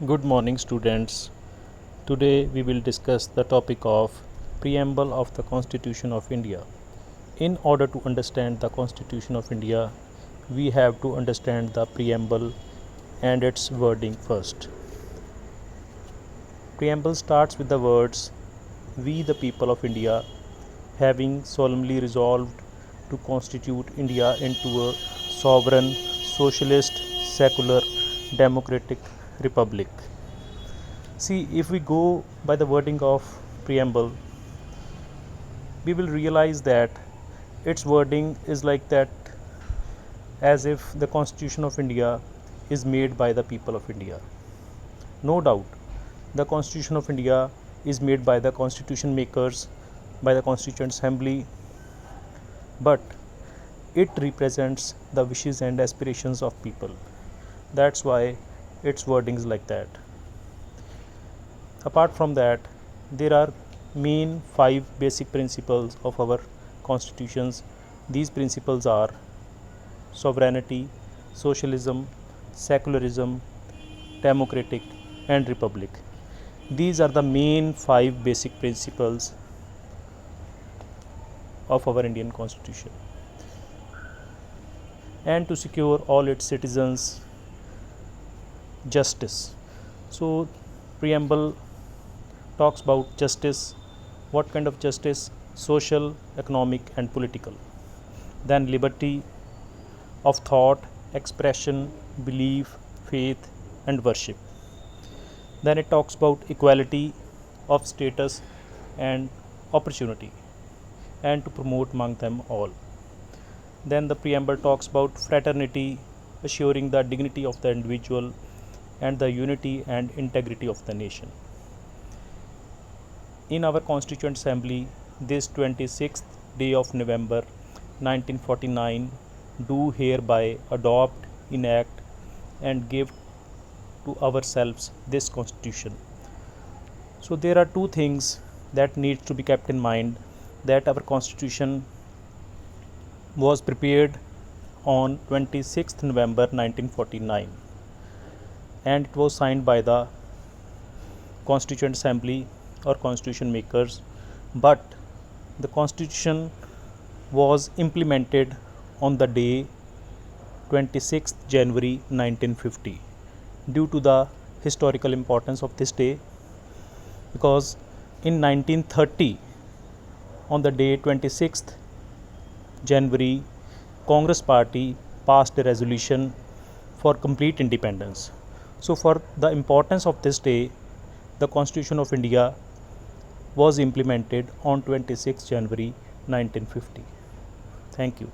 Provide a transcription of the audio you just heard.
Good morning, students. Today we will discuss the topic of Preamble of the Constitution of India. In order to understand the Constitution of India, we have to understand the preamble and its wording first. Preamble starts with the words, "We, the people of India, having solemnly resolved to constitute India into a sovereign, socialist, secular, democratic republic." See, if we go by the wording of preamble, we will realize that its wording is like that, as if the Constitution of India is made by the people of India. No doubt, the Constitution of India is made by the constitution makers, by the Constituent Assembly, but it represents the wishes and aspirations of people. That's why its wording is like that. Apart from that, there are main 5 basic principles of our constitutions. These principles are sovereignty, socialism, secularism, democratic, and republic. These are the main 5 basic principles of our Indian constitution. And to secure all its citizens justice. So, preamble talks about justice. What kind of justice? Social, economic, and political. Then liberty of thought, expression, belief, faith, and worship. Then it talks about equality of status and opportunity, and to promote among them all. Then the preamble talks about fraternity, assuring the dignity of the individual and the unity and integrity of the nation. In our Constituent Assembly, this 26th day of November 1949, do hereby adopt, enact, and give to ourselves this Constitution. So there are two things that needs to be kept in mind, that our Constitution was prepared on 26th November 1949, and it was signed by the Constituent Assembly or constitution makers, but the constitution was implemented on the day 26th January 1950. Due to the historical importance of this day, because in 1930, on the day 26th January, Congress party passed a resolution for complete independence. So for the importance of this day, the Constitution of India was implemented on 26 January 1950. Thank you.